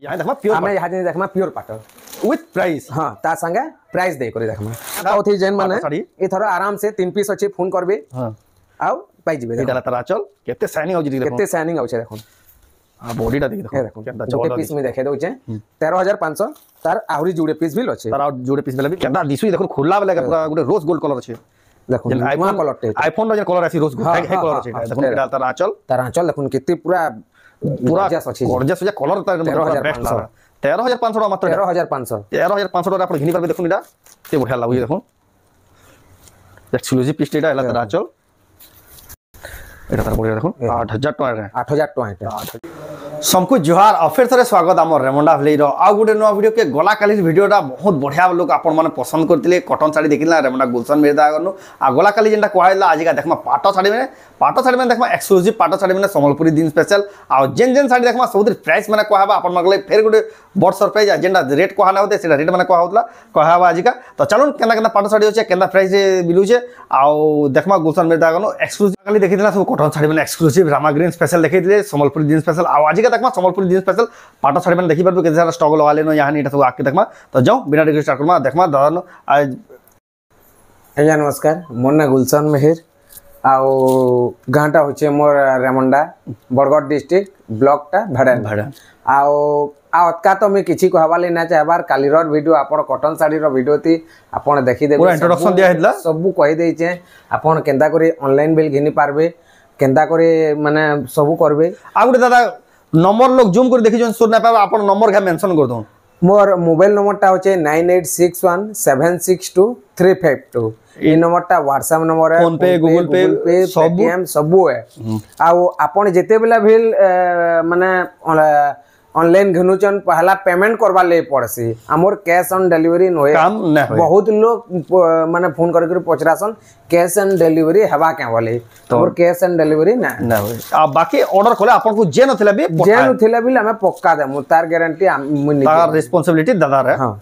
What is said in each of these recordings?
यहाँ देखमा प्योर हमें यहाँ जे देखमा प्योर पाट विथ प्राइस हां ता संगे प्राइस दे करी देखमा ओथि जेन माने ए थरो आराम से 3 पीस अछि फोन करबे हां आउ पाई जिबे एटा तारा चल केते शाइनिंग आउ देखो केते शाइनिंग आउ छे देखो हां बॉडीटा देखो केता चौके पीस में देखे दउ छे 13500 तार आउरी जुड़े पीस भी लछे तार जुड़े पीस बेला भी केता दिसु देखो खुला बेला पूरा गुटे रोज गोल्ड कलर छे देखो आईफोन कलर टे आईफोन रो जे कलर आसी रोज गोल्ड है कलर छे देखो एटा तारा चल देखो केते पूरा गॉर्जियस जे कलर तार बेस्ट 13500 मात्र 13500 आप घिनी पारबे देखो एटा ते बढ़िया लागु देखो एक्सक्लूसिव पीस एटा हला तारा चल एटा तार बढ़िया देखो 8000 टका 8000 टका सबको जुहार और फिर थे स्वागत आम रेमुंडा भैली आउ गोटे नुआ वीडियो के गला काली वीडियोटा बहुत बढ़िया लोग आपण मैंने पसंद करते कटन शाढ़ी देखिला रेमुंडा गुलशन मेहदा गनु आ गला काली जेनटा कहला आज का देखमा पाट साड़ी में देखमा एक्सक्लूसिव पाट साड़ी में संबलपुरी दिन स्पेशल आ जेन साड़ी देखमा सब प्राइस मैंने कहबा आपण मगले फिर गोटे बड़ सरप्राइज जेनटा रेट कहना होते से रेट मैंने कहला कहबा आज का तो चलो केना पाट साड़ी अच्छे केना प्राइस मिलूचे आउ देखमा गुलशन मेहदा गनु एक्सक्लूसिव काली देखिला सब कटन साड़ी में एक्सक्लूसिव रामा ग्रीन स्पेशल देखिले संबलपुरी दिन स्पेशल आ आज देखमा संबलपुरी दिन स्पेशल पाट साड़ी में देखि पारबे केते सारा स्टॉक लगा लेनो यहाँ नहीं सब आके देखमा तो जाओ बिना डिग्री स्टार्ट करमा देखमा दादा आज आज्ञा नमस्कार मोर ना गुलशन मेहर आउ गाँटा होचे मोर रेमुंडा बरगढ़ डिस्ट्रिक्ट ब्लॉक टा भाड़ा आउ अतका तो मैं किछि कहबाले ना चाहबार कालीर वीडियो आपण कटन साड़ी रो वीडियो थी आपण देखि देबे पूरा इंट्रोडक्शन दिया हेतला सब कहि देइ छे आपण केंदा करे ऑनलाइन बिल घिनी पारबे केंदा करे माने सब करबे आ गुटे दादा नंबर लोग जूम कर देखि जोन सुन ना पाबा आपण नंबर का मेंशन कर दो मोर मोबाइल नंबर टा होचे 9861762352 ई नंबर टा व्हाट्सएप नंबर है फोन पे गूगल पे सब है आ आपण जेते बेला भेल माने ऑनलाइन घनुचन पहला पेमेंट करबा ले पड़सी हमर कैश ऑन डिलीवरी नोए काम न होय बहुत लोग माने फोन करके पचरासन कैश ऑन डिलीवरी हेबा के बोले हमर कैश ऑन डिलीवरी ना होय आ बाकी ऑर्डर कोले आपन को जे नथिला बे हमें पक्का दे मु तार गारंटी तार रिस्पांसिबिलिटी दादा रे हां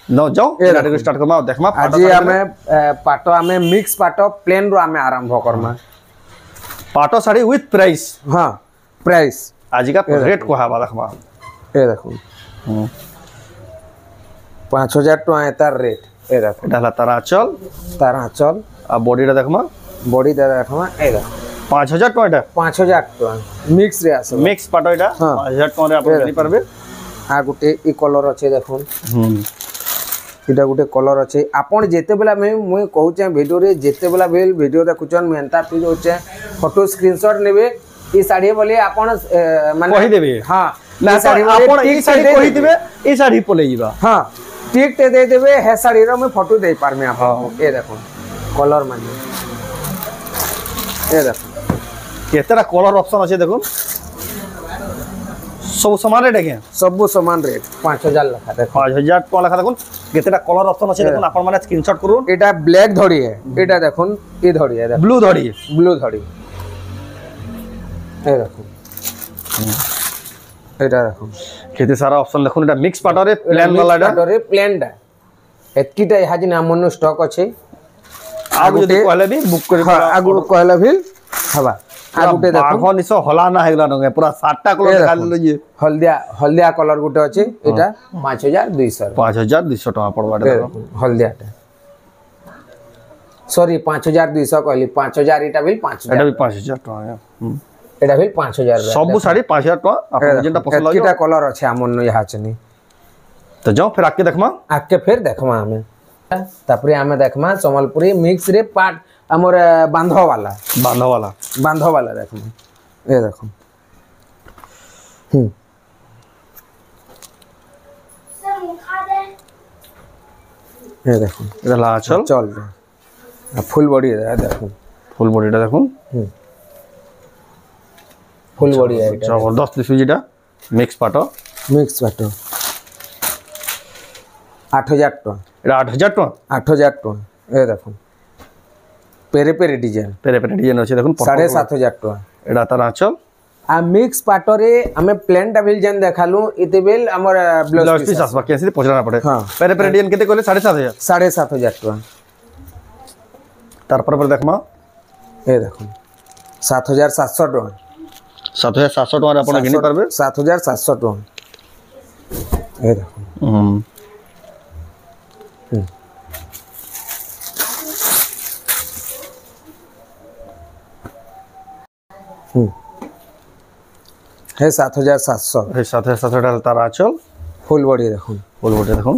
न जाओ गाड़ी स्टार्ट करमा देखमा आज हमें पाटो हमें मिक्स पाटो प्लेन रो हमें आरंभ करमा पाटो साड़ी विथ प्राइस हां प्राइस आज का रेट को हाबा देखमा ए देखो 5000 टका तार रेट ए देखो डाला तारा चल आ बॉडी रा देखमा देखमा ए देखो 5000 टका 5000 टका मिक्स रे आसे मिक्स पाटो एटा 5000 टका रे आपण करि परबे आ गुटे ई कलर अछि देखो इटा गुटे कलर अछि आपण जेते बेला मैं कहू छै वीडियो रे जेते बेला बेल वीडियो देखुचन मेंता फिर होचे फोटो स्क्रीनशॉट नेबे ई साड़ी बोले आपण माने कहि देबे हां ना साड़ी आपण ई साड़ी कहि देबे ई साड़ी पले जीवा हां टिक ते दे देबे हे साड़ी रो मैं फोटो दे पार में आपण ए देखो कलर माने ए देखो केतरा कलर ऑप्शन अछि देखो सब समान रेट है सब समान रेट 5000 लखा देखो 5000 टका लखा देखो केतरा कलर ऑप्शन अछि देखो आपण माने स्क्रीनशॉट करू एटा ब्लैक धड़ी है एटा देखो ई धड़ी है ब्लू धड़ी ए देखो एटा देखो केते सारा ऑप्शन देखो एटा मिक्स पाटो रे प्लेन वाला पाटो रे प्लेन दा एतकीटा हाजी ना मन स्टॉक अछि आगु जदी कहले भी बुक कर आगु कहले भी हबा आगुटे देखो आखो निसो हला ना हेगला नगे पूरा 7टा कलर देखा ले हल्दिया कलर गुटे अछि एटा 5200 टका पड़बा देखो हल्दियाटा सॉरी 5200 कहली 5000 एटा बिल 5000 एटा भी 5000 टका एटा बिल 5000 सब साड़ी 5000 टका आपन जेंटा पसंद लागो एटा कलर अछि हमन यहाँ चनी तो जाओ फिर आके देखमा हमें तापरे हमें देखमा संबलपुरी मिक्स रे पाट हमर बांधो वाला देखमा ए देखो ए देखो इधर चल फुल बॉडी है देखो फुल बॉडीटा देखो फुल बॉडी है जबरदस्त दिसुजीटा मिक्स पाटो 8000 टका एटा 8000 टका ए देखो पेरे डिजाइन अछि देखो 7500 टका एटा तारा चल आ मिक्स पाटो रे हमें प्लेन डबल जन देखालु इते बेल हमर ब्लाउज पीस आसबा केसी पचरा पड़े हां पेरे डिजाइन केते कहले 7500 टका तार पर देखमा ए देखो 7700 टका 7700 टका रे आपण घिनी परबे 7700 टका ये देखो है 7700 এই 7700 টাকা তার আঁচল ফুল বডি দেখুন ফুল বডি দেখুন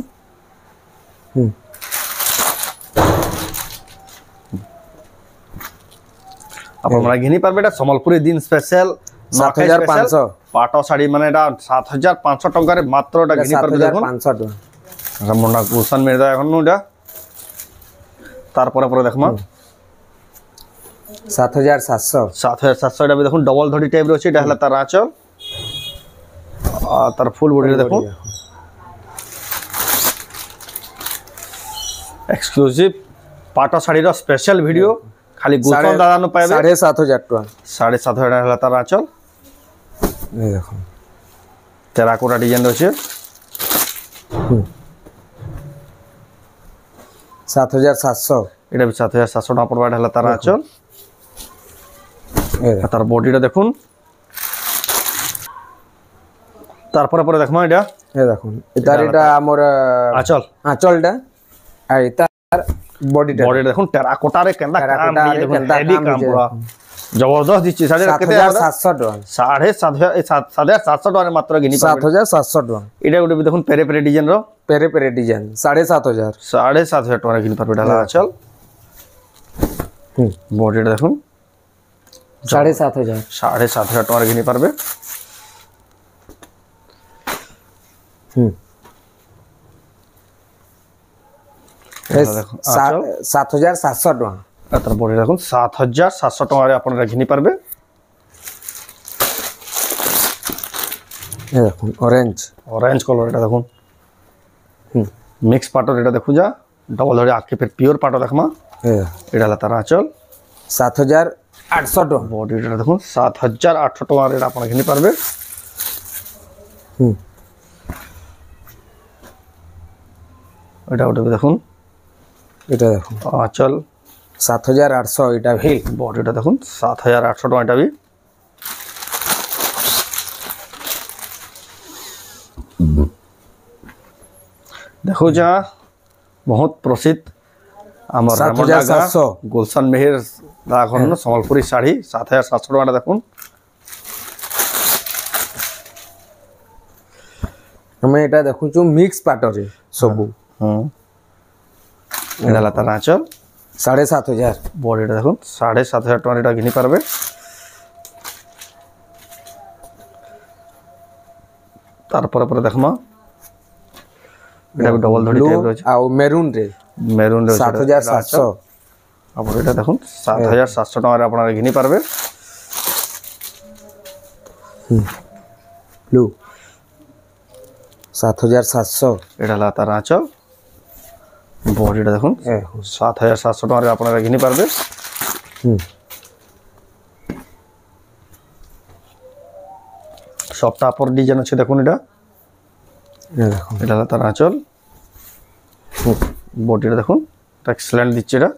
আপনারা ঘিনি পারবে এটা সম্বলপুরি দিন স্পেশাল 7500 পাট শাড়ি মানে এটা 7500 টাকার মাত্র এটা ঘিনি পারবে দেখুন 7500 টাকা রামনা গুলশান মির্জা এখন এটা তারপরে পরে দেখমা 7700 এটা দেখুন ডবল ধড়ি টাইপ রয়েছে এটা হলো তার আঁচল আর তার ফুল বডি দেখুন এক্সক্লুসিভ পাটা শাড়ির স্পেশাল ভিডিও খালি গুলশান দাদা নো পাইবে 7500 টাকা 7500 টাকা হলো তার আঁচল এই দেখুন টেরাকোটা ডিজাইন রয়েছে 7700 এটা 7700 টাকা পড়বে এটা হলো তার আঁচল তার বডিটা দেখুন তারপরে পরে দেখমা এটা এই দেখুন এটা আমার আঁচল আঁচলটা আর তার বডিটা দেখুন টেরাকোটারে কেন্দা কাম দিয়ে দেখুন হেভি কাম পুরা জবরদস্ত দিচ্ছি শাড়ি কেতে 7700 টাকা 7500 টাকা মাত্র গিনি পাবে 7700 টাকা এটা গুলো দেখুন পেরে পেরে ডিজাইন র পেরে পেরে ডিজাইন 7500 7500 টাকা গিনি পাবে ডালা আঁচল বডিটা দেখুন 7500 7500 টাকা গিনি পারবে দেখুন 7700 টাকা তার বডি দেখুন 7700 টাকায় আপনারা ঘিনি পারবে এই দেখুন অরেঞ্জ কালার এটা দেখুন মিক্স পাটর এটা দেখু যা ডবল ধরে আঁকি ফের পিওর পাটর দেখমা এটা হলো তার আঁচল 7800 টাকা বডিটা দেখুন 7800 টাকার এটা আপনারা ঘিনি পারবে এটা দেখুন এটা দেখুন আঁচল 7800 এটা ভিল বডিটা দেখুন 7800 টাকা এটা भी देखो जा बहुत प्रसिद्ध আমার 7700 গুলশান মেহের এখন সম্বলপুরি শাড়ি 7700 টাকা দেখুন আমি এটা দেখুছু মিক্স পাটরে সবু এটা হলো তার আঁচল 7500 বডিটা দেখুন 7500 টাকা এটা ঘিনি পারবে তারপরে পরে দেখমা এটা ডবল ধড়ি টাইপ রয়েছে আর মেরুন রে 7700 আবার এটা দেখুন 7700 টাকার আপনারা ঘিনি পারবে ব্লু 7700 এটা হলো তার আঁচল বডিটা দেখুন 7700 টাকার আপনারা ঘিনি পারবে সবটা আপর ডিজাইন আছে দেখুন এটা দেখুন এটা হলো তার আঁচল বডিটা দেখুন এক্সেলেন্ট দিচ্ছে এটা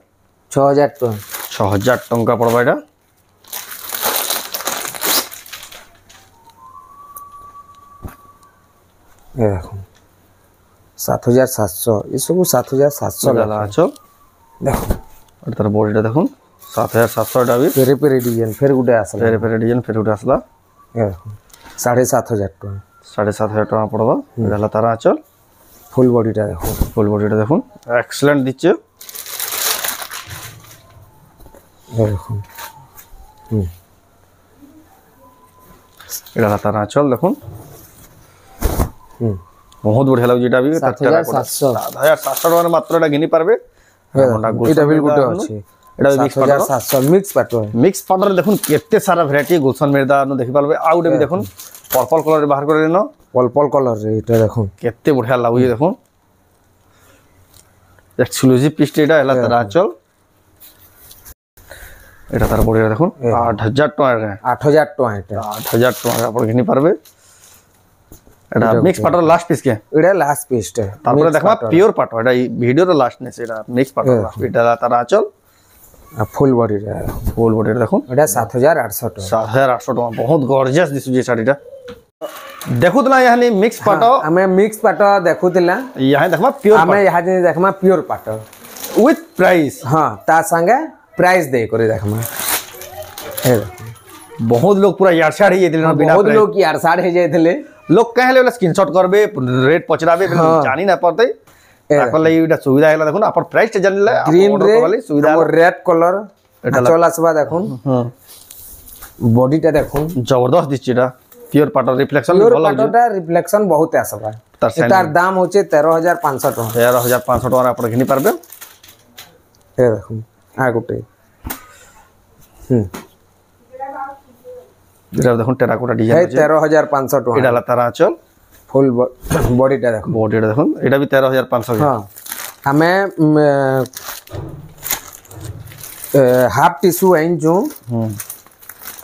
6000 টাকা 6000 টাকা পড়বে এটা দেখুন 7700 এসব 7700 ডালা আঁচল দেখুন আর তার বডিটা দেখুন 7700 এটা भी পেরে পেরে ডিজাইন ফের গুটে আসলা পেরে পেরে ডিজাইন ফের উঠে আসলা দেখুন 7500 টাকা 7500 টাকা পড়বে এটা হলো তার আঁচল ফুল বডিটা দেখুন ফুল বডিটা দেখুন এক্সেলেন্ট দিচ্ছে দেখুন এটা হলো তার আঁচল দেখুন বহুত বড়িয়া লাগুছে এটা भी 7700 টাকার মাত্র এটা ঘিনি পারবে এটা বিল গুটে আছে এটা মিক্স পাটর মিক্স পাটর দেখুন কেতে সারা ভ্যারাইটি গুলশান মির্জা দেখি পারবে আর ওটা भी দেখুন पर्पल कलर बाहर कर लेनो पर्पल कलर रे এটা দেখুন কেতে বড়িয়া লাগুছে দেখুন এক্সক্লুসিভ পিস এটা হলা তার আঁচল এটা তার বড়িয়া দেখুন 8000 টাকা 8000 টাকা এটা 8000 টাকা আপনি ঘিনি পারবে এটা মিক্স পাটর লাস্ট পিস কে এটা লাস্ট পিসটা তারপরে দেখবা পিওর পাটর এটা এই ভিডিওর লাস্ট নেছে এটা মিক্স পাটর এটা তার আঁচল ফুল বডিটা দেখুন এটা 7800 টাকা 7800 টাকা বহুত গর্জিয়াস দিছু যে শাড়িটা देखुतला यानी मिक्स पाट आमे मिक्स पाट देखुतिला यहाँ देखमा प्योर आमे यहाँ जे देखमा प्योर पाट विथ प्राइस हाँ ता संगे प्राइस दे करे देखमा ए बहुत लोग पूरा यारछाड़ ही जेतिले बिना बहुत लोग यार साढ़ हे जाइथिले लोग कहले वाला स्क्रीनशॉट करबे रेट पचराबे जानी ना पड़ते ताकर लागि एटा सुविधा हैला देखुन अपन प्राइस टे जानले ग्रीन रे वाली सुविधा और रेड कलर चला सबा देखुन हां बॉडी टा देखुन जबरदस्त दिसचिटा प्योर पाटर रिफ्लेक्शन प्योर भल पाटटा रिफ्लेक्शन बहुत आसबा एटार दाम होचे 13500 टका 13500 टका अपन घिनी पारबे ए देखुन आ गुटे एटा देखुन टेराकोटा है डिजाइन 13500 टका एटा ला तारा चल फुल बॉडी टा देखुन बॉडी देखुन एटा भी 13500 हां हमें हाफ टिश्यू आइन जो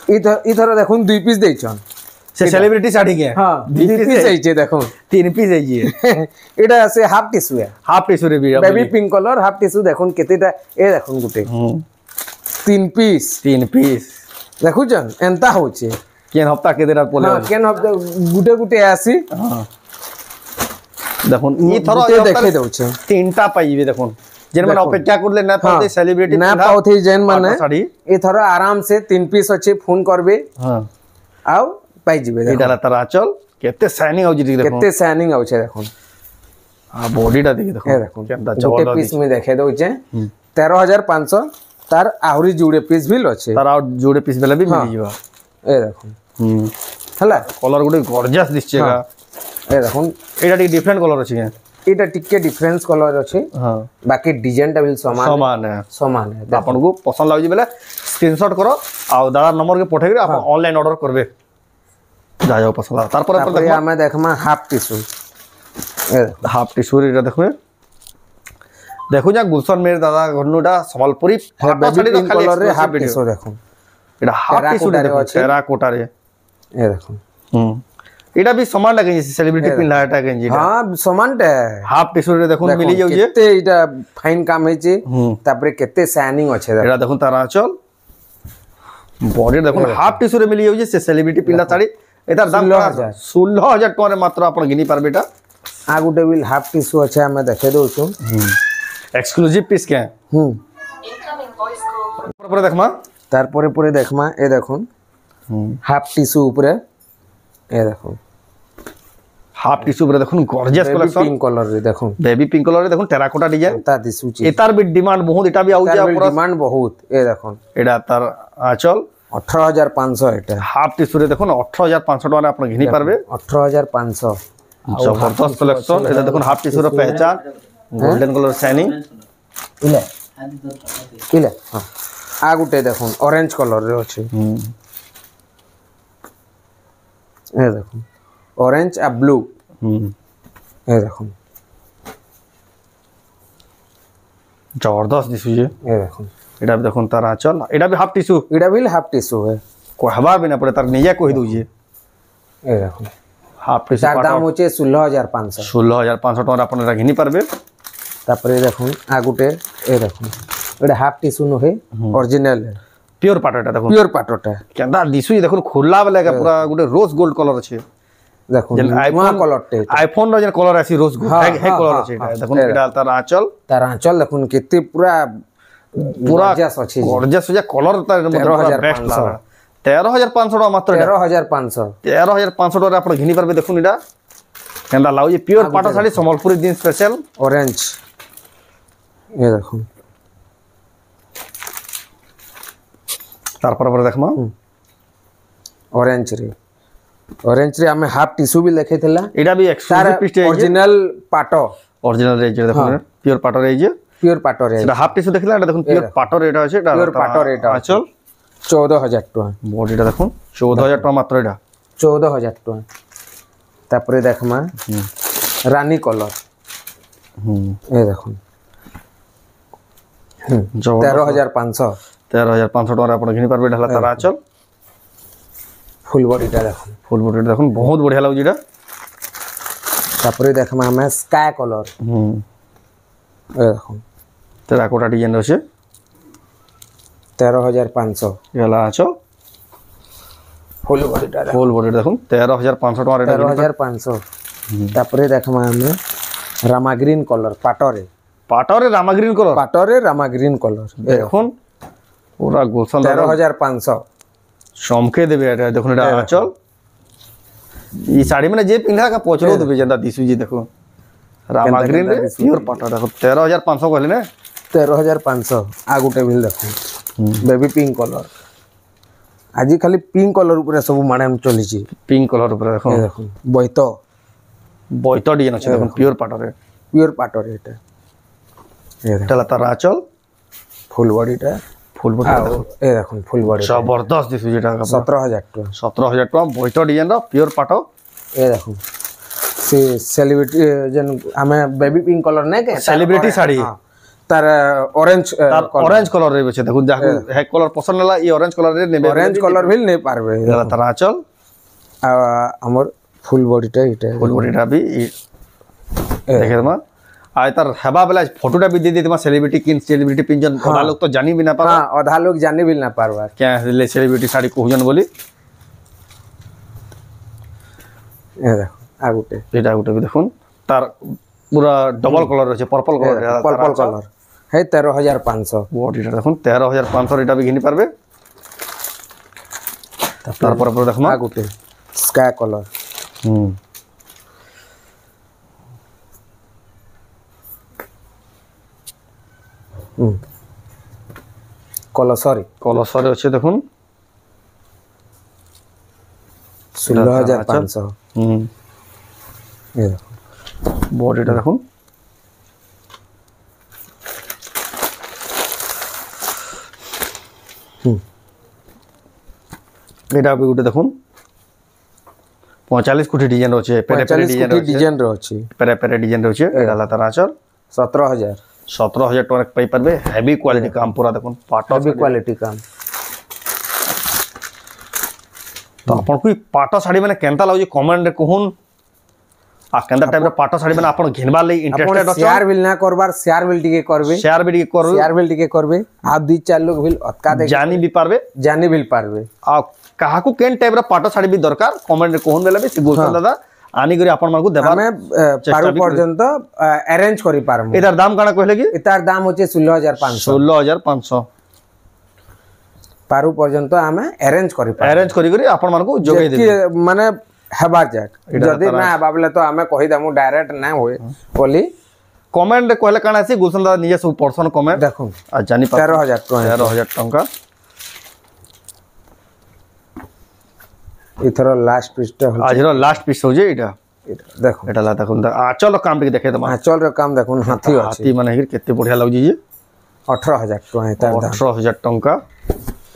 इधर देखुन 2 पीस देछन से सेलिब्रिटी साड़ी के हां 2 पीस आइचे देखुन 3 पीस है ये एटा से हाफ टिश्यू है हाफ टिश्यू रे भी baby pink colour half tissue देखुन केतेटा ए देखुन गुटे 3 पीस देखुचन एंता होचे केन हफ्ता के देरा पोले हां केन हफ्ता गुटे गुटे आसी हां देखुन ई थरो गुटे देखे दउचे तीनटा पाइबे देखुन जेन माने अपेक्षा करले ना पाते सेलिब्रिटी ना पाउथि जेन माने साड़ी ए थरो आराम से 3 पीस अच्छे फोन करबे हां आउ पाइ जिबे एटा तारा चल केते शाइनिंग आउजी देखो केते शाइनिंग आउचे देखुन आ बॉडीटा देखि देखो ए देखुन गुटे पीस में देखे दउचे 13500 तार आहुरी जुड़े पीस भी लछे तार आ जोड़े पीस बेला भी मिली जीवा ए देखुन हला कलर गुटे गॉर्जियस दिसचेगा ए देखुन एटा टी डिफरेंट कलर अछि एटा टिके डिफरेंस कलर अछि हां बाकी डिजाइन टा भी समान है आपन को पसंद लागि बेला स्क्रीनशॉट करो आ दादा नंबर के पठे आप ऑनलाइन ऑर्डर करबे जा जाओ पसंद तार पर देखो हमें देखमा हाफ टिश्यू ए हाफ टिश्यू रे देखो देखो जा गुलशन मेरे दादा घरनुटा संबलपुरी बेबी पिंक कलर रे हाफ टिश्यू देखो एटा हाफ टिश्यू रे देखो तेरा कोटा रे ए देखो एटा भी समान लगे सेलिब्रिटी पिनला एटा गंजी हां समान टे हाफ टिश्यू रे देखो मिली जाउ जे केते एटा फाइन काम है जे तापरे केते शाइनिंग अछि एटा देखो तारा चल बॉडी देखो हाफ टिश्यू रे मिली जाउ जे से सेलिब्रिटी पिनला साड़ी एतार दाम 16000 टका रे मात्र अपन गिनी पार बेटा आ गुटे बिल हाफ टिश्यू अछि हमें देखे दउ छु एक्सक्लूसिव पीस के पर देखमा तार पूरे देखमा ए देखुन हाफ टिश्यू ऊपर ए देखुन हाफ टिश्यू ऊपर देखुन गॉर्जियस कलेक्शन पिंक कलर रे देखुन बेबी पिंक कलर रे देखुन टेराकोटा डिजाइन ता दिसु छि एतार भी डिमांड बहुत एटा भी आउ जे पूरा डिमांड बहुत ए देखुन एटा तार आचल 18500 एटा हाफ टिश्यू रे देखुन 18500 टका अपन घिनी पारबे 18500 जबरदस्त कलेक्शन एटा देखुन हाफ टिश्यू रे पहचान गोल्डन कलर शाइनिंग इले हां आ गुटे देखुन ऑरेंज कलर रे अछि ए देखुन ऑरेंज आ ब्लू ए देखुन जबरदस्त दिसु जे ए देखुन एटा भी देखुन तार आचल एटा भी हाफ टिश्यू एटा भी हाफ टिश्यू है कहबा भी ना पड़े तार निया कहि दउ जे ए देखुन हाफ टिश्यू तार दाम होचे 16500 16500 टका अपन घिनी पारबे तापरे देखुन आ गुटे ए देखुन एटा हाफ टिश्यू न है ओरिजिनल है प्योर पाटोटा देखुन प्योर पाटोटा केंदा दिसु देखुन खुला वाला के पूरा गुटे रोज गोल्ड कलर अछि देखुन आईफोन कलर टे आईफोन रो जे कलर आसी रोज गोल्ड है कलर अछि देखुन एटा तार आंचल देखुन केते पूरा गॉर्जियस अछि गॉर्जियस जे कलर तार बेस्ट लागा 13500 टका मात्र 13500 टका अपन घिनी पारबे देखुन एटा केंदा लाउ जे प्योर पाटो साड़ी संबलपुरी दिन स्पेशल ऑरेंज ये देखुन तार पर देखमा ऑरेंज रे हमें हाफ टिश्यू भी लेखे थला एटा भी एक्सक्लूसिव पीस है ओरिजिनल पाटो ओरिजिनल रे जे देखुन प्योर पाटो रे जे प्योर पाटो रे सेटा हाफ टिश्यू देखला एटा देखुन प्योर पाटो रेट अछि एटा प्योर पाटो रेट आचल 14000 टका बॉडीटा देखुन 14000 टका मात्र एटा 14000 टका तापरे देखमा रानी कलर ए देखुन 13500 टका अपन घिनी पारबे ढला तारा आचल फुल बॉडीटा देखुन बहुत बढ़िया लागु जेटा तापरे देखमा हमें स्काई कलर ए देखुन टेराकोटा डिजाइन अछि 13500 एला आचल ফুল বডিটা ফুল বডি দেখুন 13,500 টাকা রেট 13,500 তারপরে দেখমা আমি রামা গ্রিন কলর পাটরে রামা গ্রিন কলর দেখুন পুরা গুলশান 13,500 চমকে দেবে এটা দেখুন এটা আঁচল এই শাড়ি মানে যে পিন্ধা কা পচলো দেবে যেটা দিশুজি দেখুন রামা গ্রিন রে পিওর পাটা দেখো 13,500 কইলে না 13,500 आ गुटे बिल देखो बेबी पिंक कलर आज खाली पिंक कलर ऊपर सब मैडम चली पिंक कलर ऊपर देखो देखो বইতো ডিজাইন আছে দেখুন পিওর পাটরে এটা এটা তার আঁচল ফুল বডিটা এই দেখুন ফুল বডি জবরদস্ত দিছু যেটা 17,000 টাকা 17,000 টাকা বইতো ডিজাইন র পিওর পাটো এই দেখুন সে সেলিব্রিটি যেন আমি বেবি পিঙ্ক কলর নাই কে সেলিব্রিটি শাড়ি তার অরেঞ্জ কলর রে আছে দেখুন যা হে কলর পছন্দ হলা এই অরেঞ্জ কলর রে নেবে অরেঞ্জ কলর ভিল নেই পারবে তার আঁচল আমার ফুল বডিটা বি দেখে তোমা আর তার হেবা বেলা ফটোটা भी दे दे তোমার সেলিব্রিটি পিনজন অধা লোক তো জানি भी না পারবা हां অধা লোক জানি भी না পারবা কে সেলিব্রিটি শাড়ি কোজন বলি এ দেখো আগুটে এটা আগুটে দেখুন তার পুরা ডবল কলর আছে পার্পল কলর হে 13,500 বডিটা দেখুন 13,500 এটা भी ঘিনি পারবে তারপর দেখো আগুটে স্কাই কলর কলসরে আছে দেখুন 16,500 এই দেখুন বডিটা দেখুন এটা भी গুটে দেখুন 45 কোটি ডিজাইন আছে পেরে ডিজাইন আছে পেরে ডিজাইন আছে এটা তার আঁচল 17,000 টাকা পাই পারবে হেভি কোয়ালিটি কাম পুরা দেখুন পাটো হেভি কোয়ালিটি কাম তো আপন কোই পাটো শাড়ি মানে কেনতা লাগুজি কমেন্ট রে कहून आ केंदा टाइप रे पाटो साड़ी মানে আপন ঘিনবার লাগি ইন্টারেস্টেড আছে শেয়ার বিল না করবার শেয়ার বিল টিকে করবে আর দুই চার লোক বিল অতকা দেখ জানি বিল পারবে आ কাহাকু কেন টাইপ রে পাটো শাড়ি বি দরকার কমেন্ট রে कहून বেলা বি গুলশান দাদা আনি করে আপন মানকু দেবা আমি পারু পর্যন্ত অ্যারেঞ্জ করি পারম এটার দাম কানা কইলে কি এটার দাম হচ্ছে 16,500 পারু পর্যন্ত আমি অ্যারেঞ্জ করি আপন মানকু যোগাই দেব মানে হেবার যাক যদি না ভাবলে তো আমি কই দামু ডাইরেক্ট না হয় বলি কমেন্ট কইলে কানা আছে গুলশান দাদা নিজে সব পার্সন কমেন্ট দেখুন আর জানি 13,000 টাকা इथर लास्ट पीसटा आजर लास्ट पीस हो जे এটা देखो এটা লা দেখুন আঁচল কাম টিকে দেখে তোমা আঁচল র কাম দেখুন হাতি মানে হির কেতে বঢ়িয়া লাগুজি যে 18,000 টাকা এটার দাম 18,000 টাকা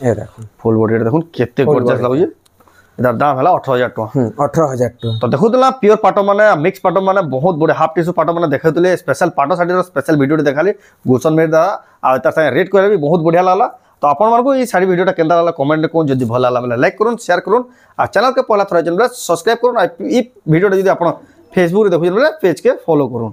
এ দেখুন ফুল বডি দেখুন কেতে গর্জাস লাগুজি এটার দাম হলা 18,000 টাকা 18,000 টাকা তো দেখুতলা পিওর পাটো মানে মিক্স পাটো মানে বহুত বড় হাফ টিস্যু পাটো মানে দেখাইতলে স্পেশাল পাটো শাড়ির স্পেশাল ভিডিও দেখালি গুলশান মের দা আর তার সাথে রেট করে भी बहुत बढ़िया लागला तो आपण मानको ई साड़ी वीडियोटा केंदा लागला कमेंट कोन जदी भल लागला बेले लाइक करूँ शेयर करूँ आ चैनल के पहला थोड़ा जन सब्सक्राइब करूँ ई वीडियोटा जदी आपण फेसबुक रे देखु जन पेज के फॉलो करूँ।